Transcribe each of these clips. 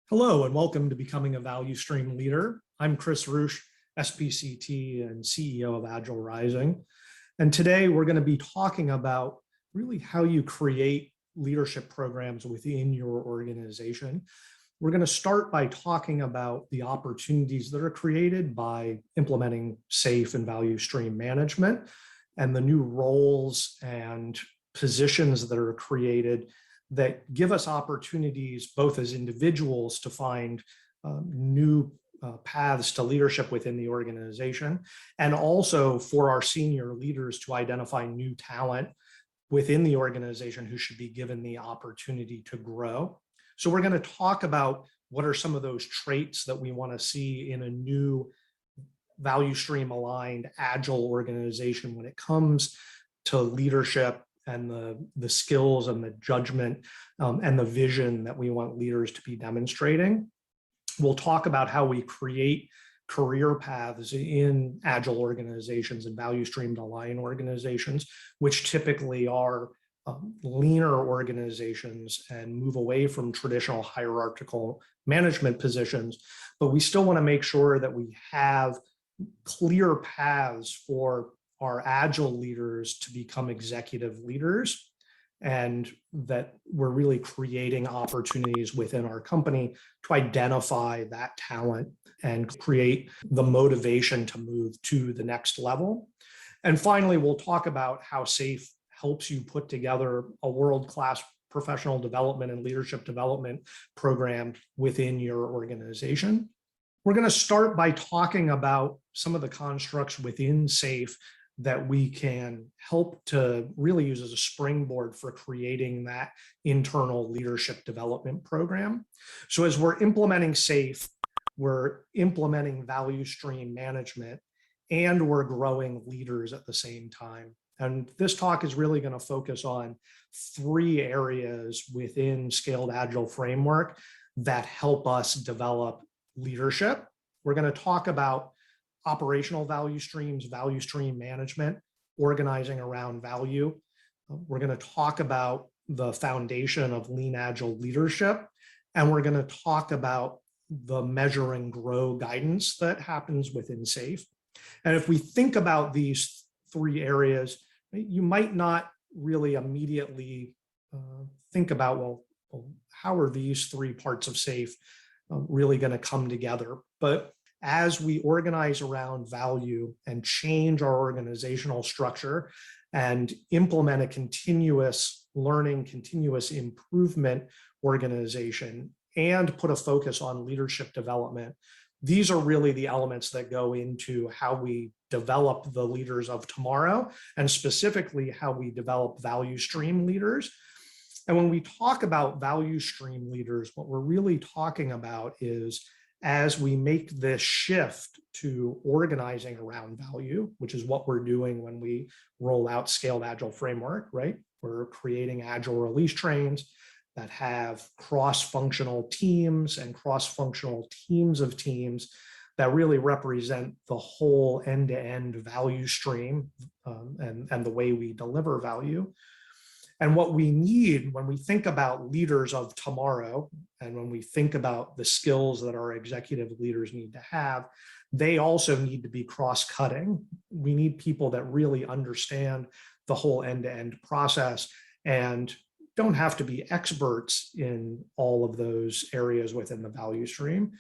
Hello and welcome to Becoming a Value Stream Leader. I'm Chris Ruch, SPCT and CEO of Agile Rising. And today we're going to be talking about really how you create leadership programs within your organization. We're going to start by talking about the opportunities that are created by implementing safe and value stream management and the new roles and positions that are created that give us opportunities both as individuals to find new paths to leadership within the organization, and also for our senior leaders to identify new talent within the organization who should be given the opportunity to grow. So we're going to talk about what are some of those traits that we want to see in a new value stream aligned agile organization when it comes to leadership and the skills and the judgment and the vision that we want leaders to be demonstrating. We'll talk about how we create career paths in agile organizations and value streamed aligned organizations, which typically are leaner organizations and move away from traditional hierarchical management positions. But we still want to make sure that we have clear paths for our agile leaders to become executive leaders, and that we're really creating opportunities within our company to identify that talent and create the motivation to move to the next level. And finally, we'll talk about how SAFE helps you put together a world-class professional development and leadership development program within your organization. We're going to start by talking about some of the constructs within SAFE that we can help to really use as a springboard for creating that internal leadership development program. So as we're implementing SAFE, we're implementing value stream management, and we're growing leaders at the same time. And this talk is really going to focus on three areas within Scaled Agile Framework that help us develop leadership. We're going to talk about operational value streams, value stream management, organizing around value. We're going to talk about the foundation of Lean-Agile Leadership, and we're going to talk about the measure and grow guidance that happens within SAFE. And if we think about these three areas, you might not really immediately think about, well, how are these three parts of SAFE really going to come together? But as we organize around value and change our organizational structure and implement a continuous learning, continuous improvement organization, and put a focus on leadership development, these are really the elements that go into how we develop the leaders of tomorrow, and specifically how we develop value stream leaders. And when we talk about value stream leaders, what we're really talking about is, as we make this shift to organizing around value, which is what we're doing when we roll out Scaled Agile Framework, right? We're creating agile release trains that have cross-functional teams and cross-functional teams of teams that really represent the whole end-to-end value stream and the way we deliver value. And what we need when we think about leaders of tomorrow, and when we think about the skills that our executive leaders need to have, they also need to be cross-cutting. We need people that really understand the whole end-to-end process and don't have to be experts in all of those areas within the value stream,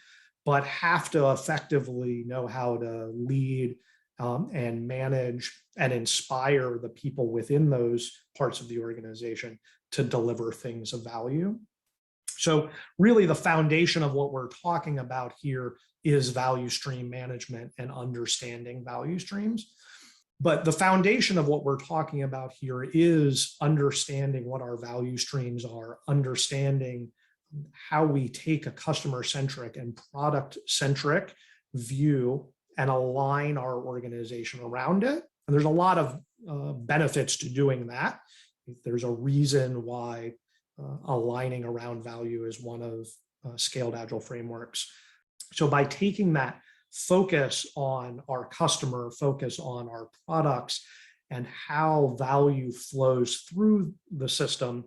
but have to effectively know how to lead and manage and inspire the people within those parts of the organization to deliver things of value. So really the foundation of what we're talking about here is value stream management and understanding value streams. But the foundation of what we're talking about here is understanding what our value streams are, understanding how we take a customer-centric and product-centric view and align our organization around it. And there's a lot of benefits to doing that. There's a reason why aligning around value is one of Scaled Agile Frameworks. So by taking that focus on our customer, focus on our products, and how value flows through the system,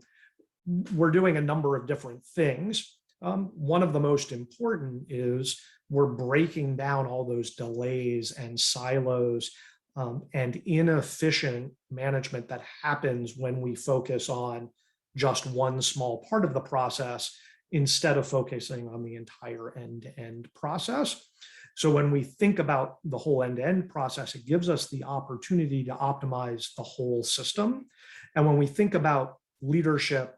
we're doing a number of different things. One of the most important is we're breaking down all those delays and silos and inefficient management that happens when we focus on just one small part of the process instead of focusing on the entire end-to-end process. So when we think about the whole end-to-end process, it gives us the opportunity to optimize the whole system. And when we think about leadership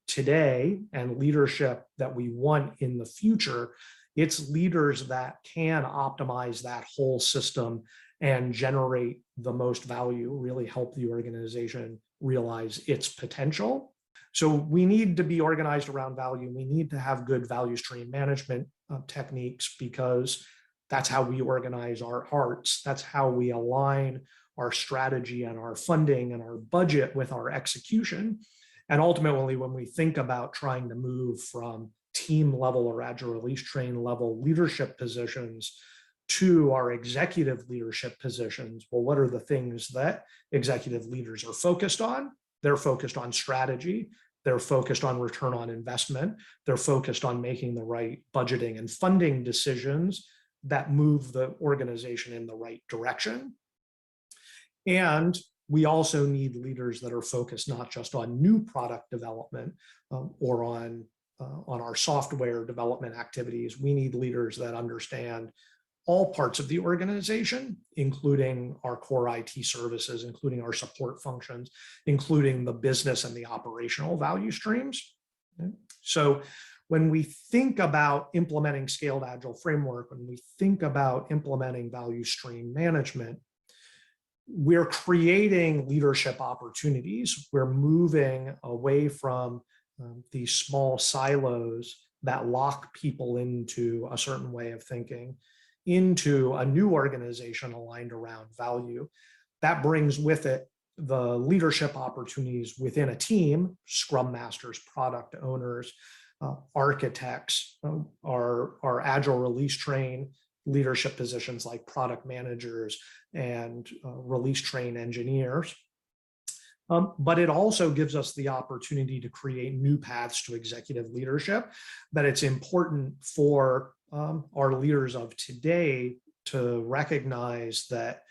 today and leadership that we want in the future, it's leaders that can optimize that whole system and generate the most value, really help the organization realize its potential. So we need to be organized around value. We need to have good value stream management techniques, because that's how we organize our hearts. That's how we align our strategy and our funding and our budget with our execution. And ultimately, when we think about trying to move from team level or agile release train level leadership positions to our executive leadership positions, well, what are the things that executive leaders are focused on? They're focused on strategy. They're focused on return on investment. They're focused on making the right budgeting and funding decisions that move the organization in the right direction. And we also need leaders that are focused not just on new product development or on our software development activities. We need leaders that understand all parts of the organization, including our core IT services, including our support functions, including the business and the operational value streams. Okay. So when we think about implementing scaled agile framework, when we think about implementing value stream management, we're creating leadership opportunities. We're moving away from these small silos that lock people into a certain way of thinking into a new organization aligned around value. That brings with it the leadership opportunities within a team: scrum masters, product owners, architects, our agile release train leadership positions like product managers and release train engineers. But it also gives us the opportunity to create new paths to executive leadership, that it's important for our leaders of today to recognize that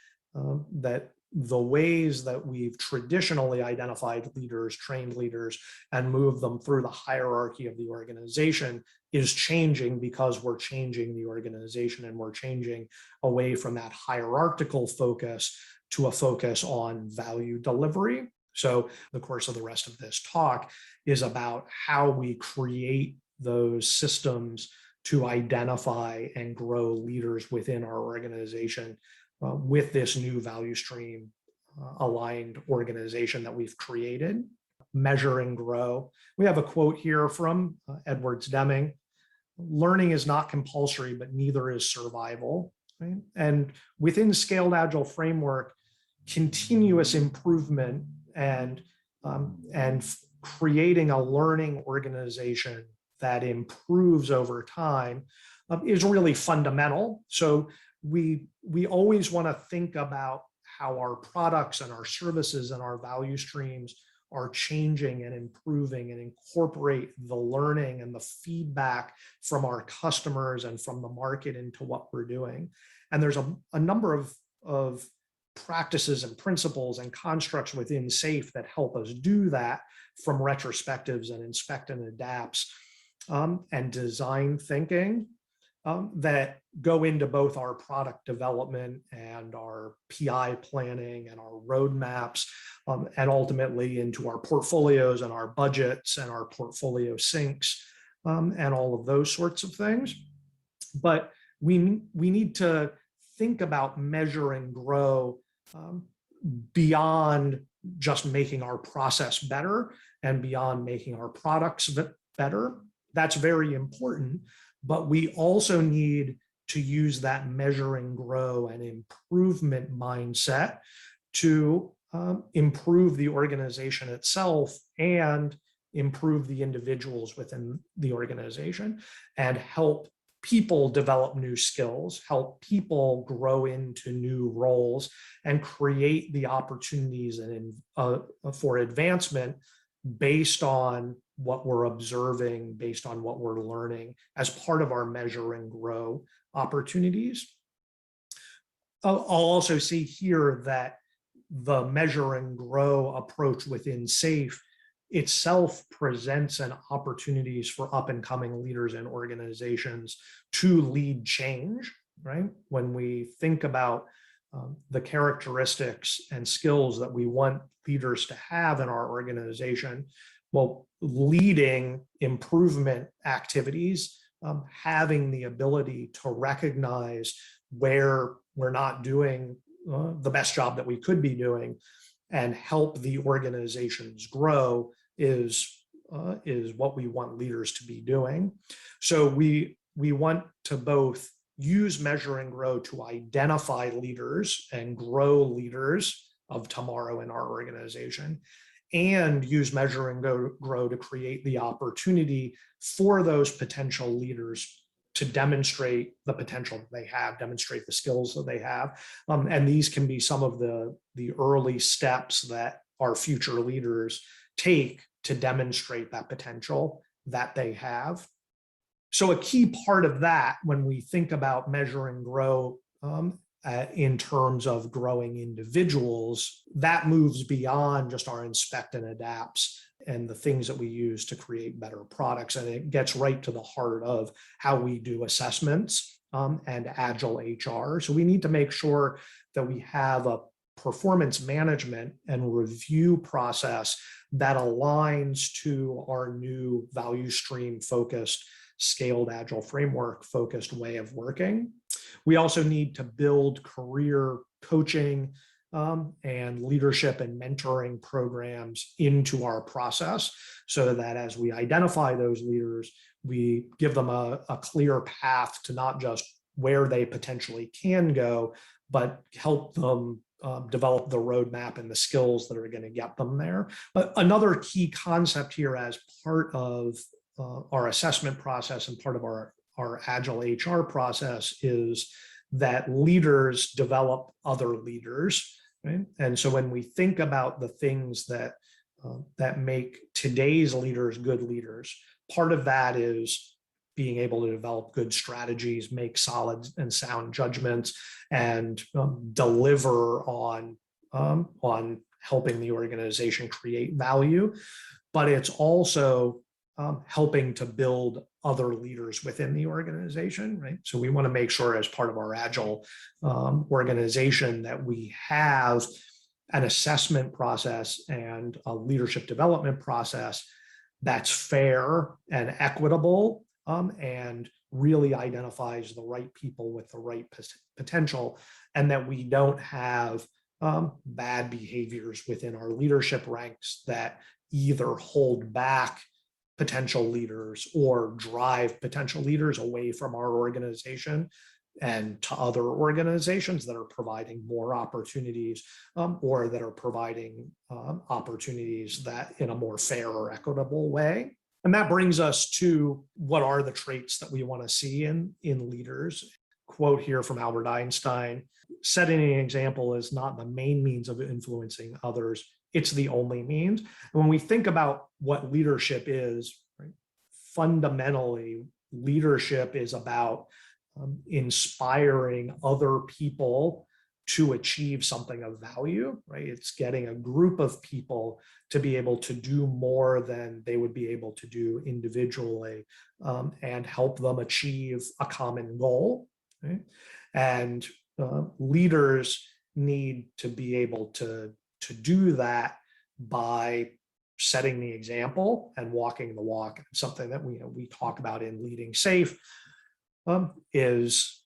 the ways that we've traditionally identified leaders, trained leaders, and moved them through the hierarchy of the organization is changing, because we're changing the organization and we're changing away from that hierarchical focus to a focus on value delivery. So the course of the rest of this talk is about how we create those systems to identify and grow leaders within our organization with this new value stream aligned organization that we've created. Measure and grow. We have a quote here from Edwards Deming: "Learning is not compulsory, but neither is survival." Right? And within scaled agile framework, continuous improvement and creating a learning organization that improves over time is really fundamental. So we always want to think about how our products and our services and our value streams are changing and improving, and incorporate the learning and the feedback from our customers and from the market into what we're doing. And there's a number of practices and principles and constructs within SAFe that help us do that, from retrospectives and inspect and adapts and design thinking that go into both our product development and our PI planning and our roadmaps, and ultimately into our portfolios and our budgets and our portfolio syncs and all of those sorts of things. But we need to think about measure and grow beyond just making our process better and beyond making our products better. That's very important, but we also need to use that measure and grow and improvement mindset to improve the organization itself and improve the individuals within the organization, and help people develop new skills, help people grow into new roles, and create the opportunities and for advancement based on what we're observing, based on what we're learning as part of our measure and grow opportunities. I'll also see here that the measure and grow approach within SAFE itself presents an opportunities for up and coming leaders and organizations to lead change, right? When we think about the characteristics and skills that we want leaders to have in our organization, well, leading improvement activities, having the ability to recognize where we're not doing the best job that we could be doing and help the organizations grow is what we want leaders to be doing. So we want to both use measure and grow to identify leaders and grow leaders of tomorrow in our organization, and use measure and grow to create the opportunity for those potential leaders to demonstrate the potential that they have, demonstrate the skills that they have. And these can be some of the early steps that our future leaders take to demonstrate that potential that they have. So a key part of that, when we think about measure and grow in terms of growing individuals, that moves beyond just our inspect and adapts and the things that we use to create better products. And it gets right to the heart of how we do assessments and agile HR. So we need to make sure that we have a performance management and review process that aligns to our new value stream focused, scaled agile framework focused way of working. We also need to build career coaching and leadership and mentoring programs into our process so that as we identify those leaders, we give them a clear path to not just where they potentially can go, but help them develop the roadmap and the skills that are going to get them there. But another key concept here as part of our assessment process and part of our agile HR process is that leaders develop other leaders, right? And so when we think about the things that that make today's leaders good leaders, part of that is being able to develop good strategies, make solid and sound judgments, and deliver on helping the organization create value. But it's also helping to build other leaders within the organization, right? So we want to make sure as part of our agile organization that we have an assessment process and a leadership development process that's fair and equitable and really identifies the right people with the right potential, and that we don't have bad behaviors within our leadership ranks that either hold back potential leaders or drive potential leaders away from our organization and to other organizations that are providing more opportunities or that are providing opportunities that in a more fair or equitable way. And that brings us to what are the traits that we want to see in leaders. Quote here from Albert Einstein: setting an example is not the main means of influencing others, it's the only means. And when we think about what leadership is, right, fundamentally, leadership is about inspiring other people to achieve something of value, right? It's getting a group of people to be able to do more than they would be able to do individually and help them achieve a common goal, right? And leaders need to be able to do that by setting the example and walking the walk. Something that we talk about in Leading Safe is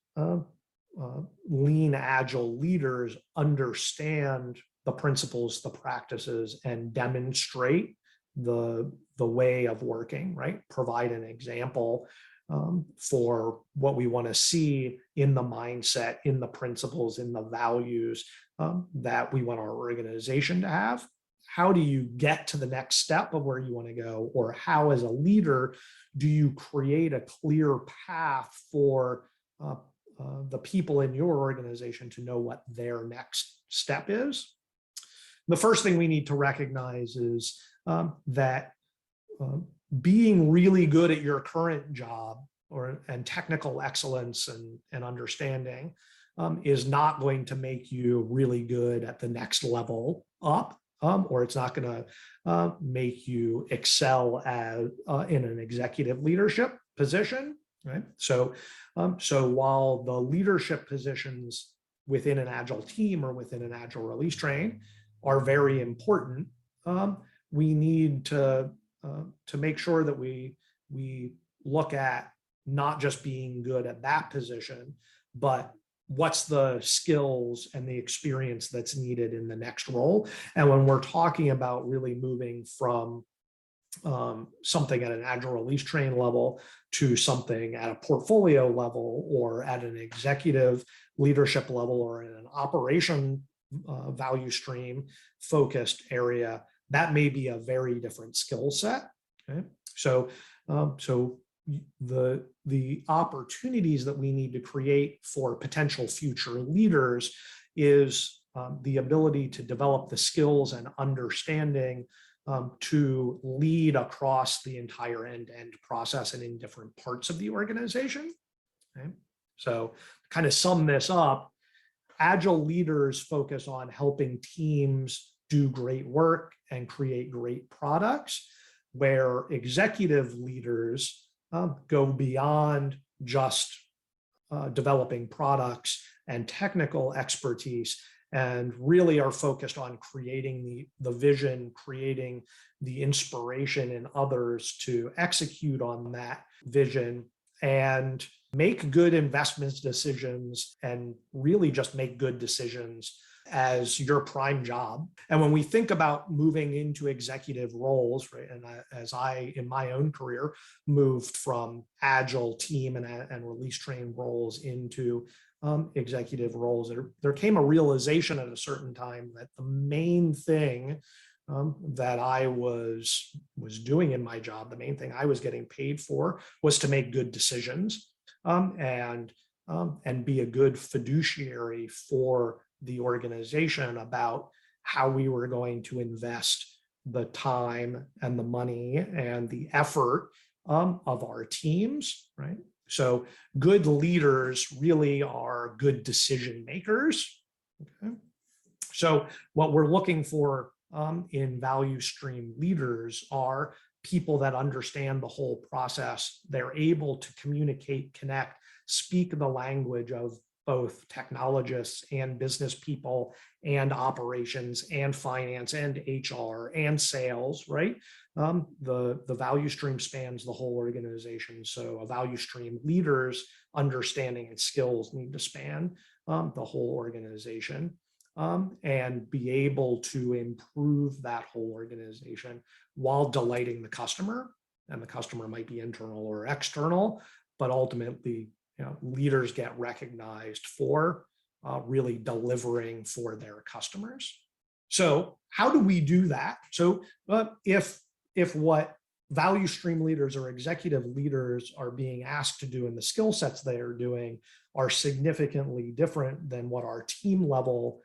lean agile leaders understand the principles, the practices, and demonstrate the way of working, right? Provide an example for what we want to see in the mindset, in the principles, in the values that we want our organization to have. How do you get to the next step of where you want to go? Or how, as a leader, do you create a clear path for the people in your organization to know what their next step is? The first thing we need to recognize is that being really good at your current job and technical excellence and understanding is not going to make you really good at the next level up, or it's not going to make you excel as in an executive leadership position, right? So while the leadership positions within an agile team or within an agile release train are very important, we need to make sure that we look at not just being good at that position, but what's the skills and the experience that's needed in the next role. And when we're talking about really moving from something at an agile release train level to something at a portfolio level or at an executive leadership level or in an operation value stream focused area, that may be a very different skill set. Okay, so the opportunities that we need to create for potential future leaders is the ability to develop the skills and understanding to lead across the entire end-to-end process and in different parts of the organization. Okay, so kind of sum this up, agile leaders focus on helping teams do great work and create great products, where executive leaders go beyond just developing products and technical expertise and really are focused on creating the vision, creating the inspiration in others to execute on that vision and make good investment decisions and really just make good decisions as your prime job. And when we think about moving into executive roles, right, and as I, in my own career, moved from agile team and release train roles into executive roles, there came a realization at a certain time that the main thing that I was doing in my job, the main thing I was getting paid for was to make good decisions and be a good fiduciary for the organization about how we were going to invest the time and the money and the effort of our teams, right? So good leaders really are good decision makers. Okay? So what we're looking for in value stream leaders are people that understand the whole process. They're able to communicate, connect, speak the language of both technologists and business people and operations and finance and HR and sales, right? The value stream spans the whole organization. So a value stream leader's understanding and skills need to span the whole organization and be able to improve that whole organization while delighting the customer. And the customer might be internal or external, but ultimately, leaders get recognized for really delivering for their customers. So how do we do that? So if what value stream leaders or executive leaders are being asked to do and the skill sets they are doing are significantly different than what our team level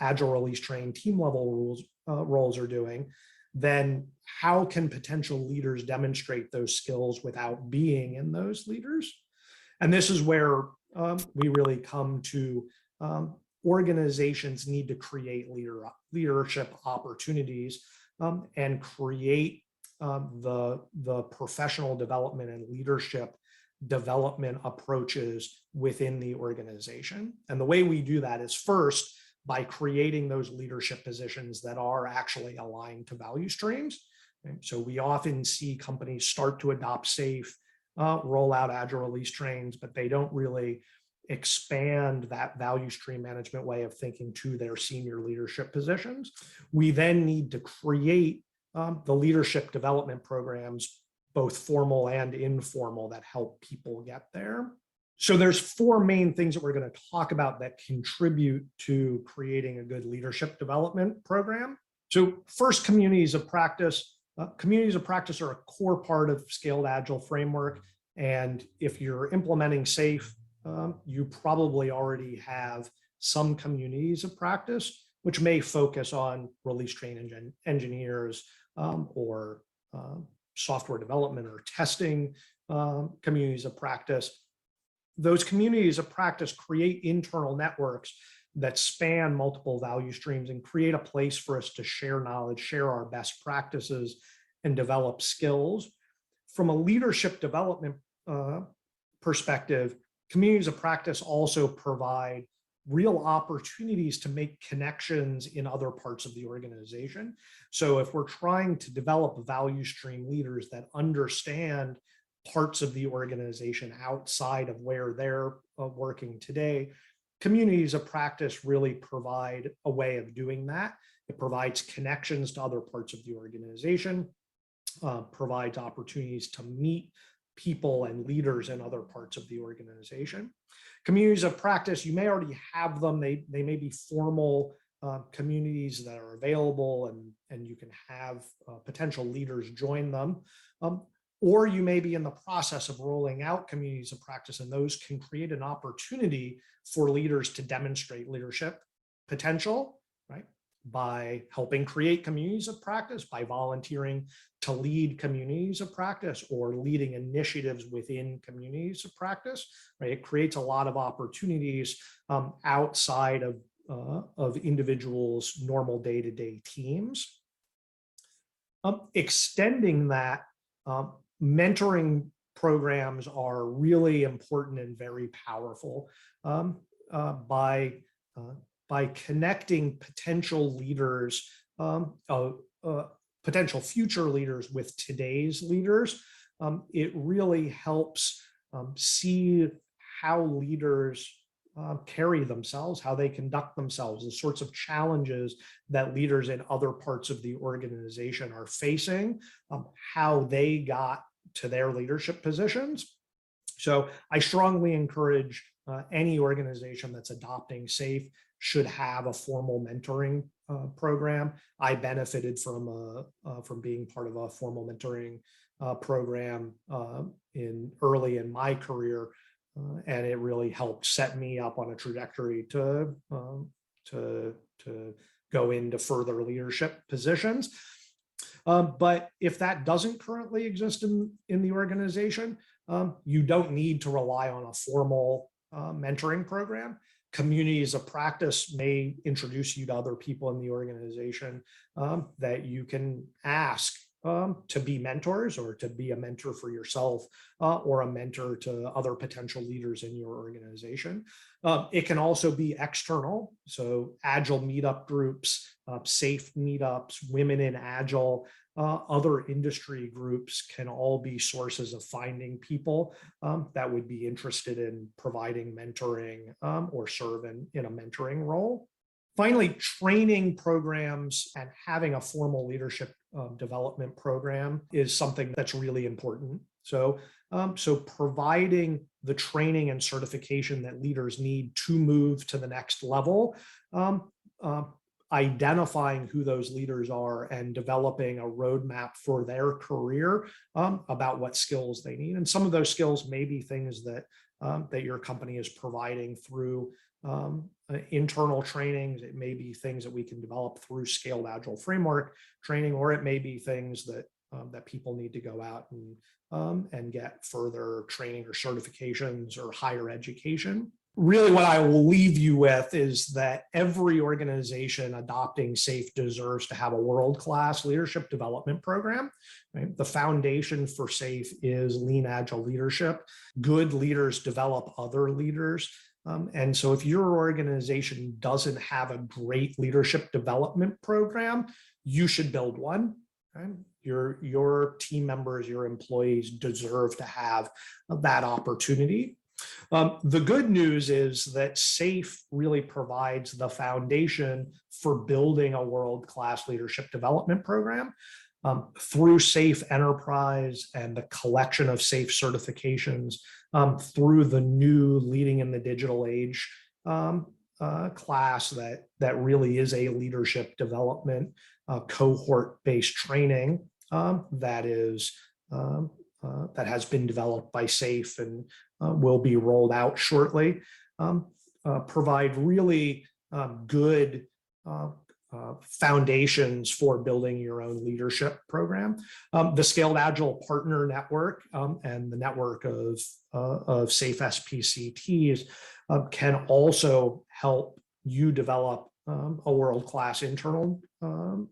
agile release train team level roles are doing, then how can potential leaders demonstrate those skills without being in those leaders? And this is where we really come to organizations need to create leadership opportunities and create the professional development and leadership development approaches within the organization. And the way we do that is first by creating those leadership positions that are actually aligned to value streams. And so we often see companies start to adopt SAFe, roll out agile release trains, but they don't really expand that value stream management way of thinking to their senior leadership positions. We then need to create the leadership development programs, both formal and informal, that help people get there. So there's four main things that we're going to talk about that contribute to creating a good leadership development program. So first, communities of practice. Communities of practice are a core part of Scaled Agile framework. And if you're implementing SAFe, you probably already have some communities of practice which may focus on release train engineers or software development or testing communities of practice. Those communities of practice create internal networks that span multiple value streams and create a place for us to share knowledge, share our best practices, and develop skills. From a leadership development perspective, communities of practice also provide real opportunities to make connections in other parts of the organization. So if we're trying to develop value stream leaders that understand parts of the organization outside of where they're working today, communities of practice really provide a way of doing that. It provides connections to other parts of the organization, provides opportunities to meet people and leaders in other parts of the organization. Communities of practice, you may already have them. They may be formal communities that are available, and you can have potential leaders join them. Or you may be in the process of rolling out communities of practice, and those can create an opportunity for leaders to demonstrate leadership potential, right? By helping create communities of practice, by volunteering to lead communities of practice or leading initiatives within communities of practice, right? It creates a lot of opportunities outside of individuals' normal day-to-day teams. Extending that, mentoring programs are really important and very powerful by connecting potential leaders, potential future leaders with today's leaders. It really helps see how leaders carry themselves, how they conduct themselves, the sorts of challenges that leaders in other parts of the organization are facing, how they got to their leadership positions. So I strongly encourage any organization that's adopting SAFE should have a formal mentoring program. I benefited from being part of a formal mentoring program early in my career, and it really helped set me up on a trajectory to go into further leadership positions. But if that doesn't currently exist in the organization, you don't need to rely on a formal mentoring program. Communities of practice may introduce you to other people in the organization that you can ask to be mentors, or to be a mentor for yourself, or a mentor to other potential leaders in your organization. It can also be external, so Agile meetup groups, SAFE meetups, Women in Agile, other industry groups can all be sources of finding people that would be interested in providing mentoring or serve in a mentoring role. Finally, training programs and having a formal leadership development program is something that's really important. So providing the training and certification that leaders need to move to the next level, identifying who those leaders are and developing a roadmap for their career about what skills they need. And some of those skills may be things that your company is providing through internal trainings. It may be things that we can develop through Scaled Agile Framework training, or it may be things that people need to go out and get further training or certifications or higher education. Really, what I will leave you with is that every organization adopting SAFE deserves to have a world-class leadership development program. Right? The foundation for SAFE is Lean-Agile Leadership. Good leaders develop other leaders. And so if your organization doesn't have a great leadership development program, you should build one. Right? Your team members, your employees deserve to have that opportunity. The good news is that SAFE really provides the foundation for building a world-class leadership development program. Through SAFE Enterprise and the collection of SAFE certifications, through the new Leading in the Digital Age class that really is a leadership development cohort-based training that has been developed by SAFE and will be rolled out shortly, provide really good foundations for building your own leadership program. The Scaled Agile Partner Network and the network of safe SPCTs can also help you develop a world-class internal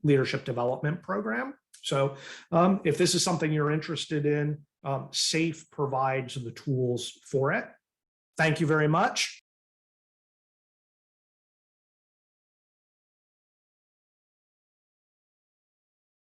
leadership development program. So if this is something you're interested in, SAFE provides the tools for it. Thank you very much.